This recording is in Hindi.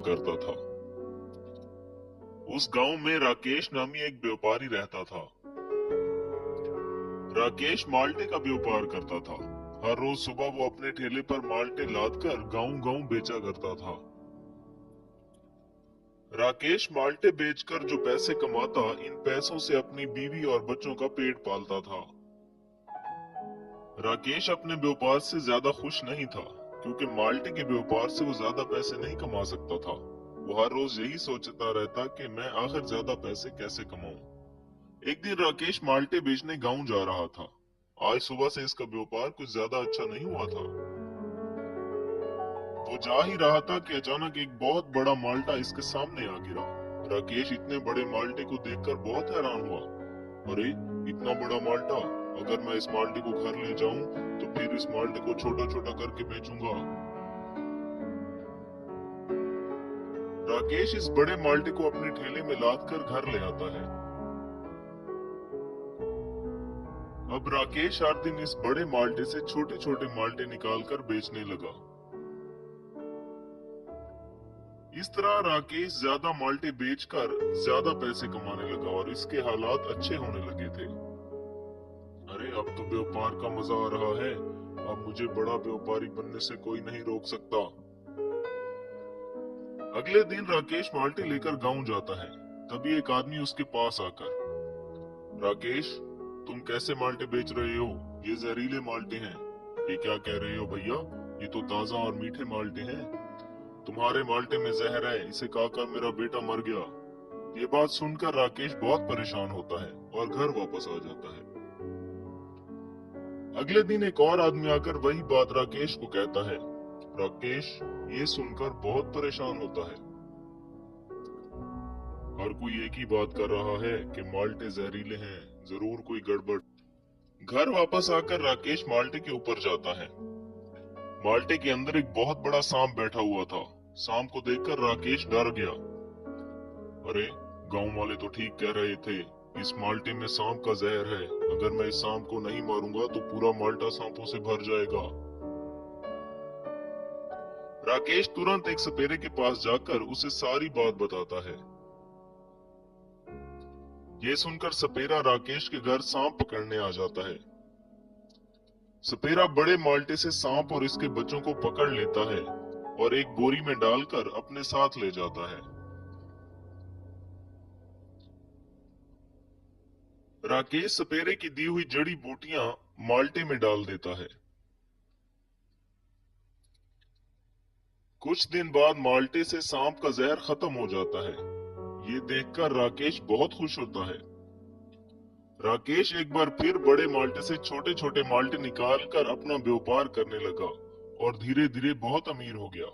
करता था। उस गांव में राकेश नामी एक व्यापारी रहता था। राकेश माल्टे का व्यापार करता था। हर रोज सुबह वो अपने ठेले पर माल्टे लादकर गांव-गांव बेचा करता था। राकेश माल्टे बेचकर जो पैसे कमाता, इन पैसों से अपनी बीवी और बच्चों का पेट पालता था। राकेश अपने व्यापार से ज्यादा खुश नहीं था, क्योंकि माल्टे के व्यापार से वो ज्यादा पैसे नहीं कमा सकता था। वो हर रोज यही सोचता रहता कि मैं आखिर ज्यादा पैसे कैसे कमाऊं। एक दिन राकेश माल्टे बेचने गांव जा रहा था। आज सुबह से इसका व्यापार कुछ ज्यादा अच्छा नहीं हुआ था। वो जा ही रहा था कि अचानक एक बहुत बड़ा माल्टा इसके सामने आ गिरा। राकेश इतने बड़े माल्टे को देखकर बहुत हैरान हुआ। अरे, इतना बड़ा माल्टा! अगर मैं इस माल्टे को घर ले जाऊं तो फिर इस माल्टे को छोटा छोटा करके बेचूंगा। राकेश इस बड़े माल्टे को अपने ठेले में लादकर घर ले आता है। अब राकेश हर दिन इस बड़े माल्टे से छोटे छोटे माल्टे निकालकर बेचने लगा। इस तरह राकेश ज्यादा माल्टे बेचकर ज्यादा पैसे कमाने लगा और इसके हालात अच्छे होने लगे थे। अरे, अब तो व्यापार का मजा आ रहा है। अब मुझे बड़ा व्यापारी बनने से कोई नहीं रोक सकता। अगले दिन राकेश माल्टे लेकर गांव जाता है। तभी एक आदमी उसके पास आकर, राकेश, तुम कैसे माल्टे बेच रहे हो? ये जहरीले माल्टे हैं। ये क्या कह रहे हो भैया? ये तो ताजा और मीठे माल्टे हैं। तुम्हारे माल्टे में जहर है, इसे खाकर मेरा बेटा मर गया। ये बात सुनकर राकेश बहुत परेशान होता है और घर वापस आ जाता है। अगले दिन एक और आदमी आकर वही बात राकेश को कहता है। राकेश ये सुनकर बहुत परेशान होता है। हर कोई एक ही बात कर रहा है कि माल्टे जहरीले हैं, जरूर कोई गड़बड़। घर वापस आकर राकेश माल्टे के ऊपर जाता है। माल्टे के अंदर एक बहुत बड़ा सांप बैठा हुआ था। सांप को देखकर राकेश डर गया। अरे, गांव वाले तो ठीक कह रहे थे, इस माल्टे में सांप का जहर है। अगर मैं इस सांप को नहीं मारूंगा तो पूरा माल्टा सांपों से भर जाएगा। राकेश तुरंत एक सपेरे के पास जाकर उसे सारी बात बताता है। ये सुनकर सपेरा राकेश के घर सांप पकड़ने आ जाता है। सपेरा बड़े माल्टे से सांप और इसके बच्चों को पकड़ लेता है और एक बोरी में डालकर अपने साथ ले जाता है। राकेश सपेरे की दी हुई जड़ी बूटियां माल्टे में डाल देता है। कुछ दिन बाद माल्टे से सांप का जहर खत्म हो जाता है। ये देखकर राकेश बहुत खुश होता है। राकेश एक बार फिर बड़े माल्टे से छोटे छोटे माल्टे निकालकर अपना व्यापार करने लगा और धीरे धीरे बहुत अमीर हो गया।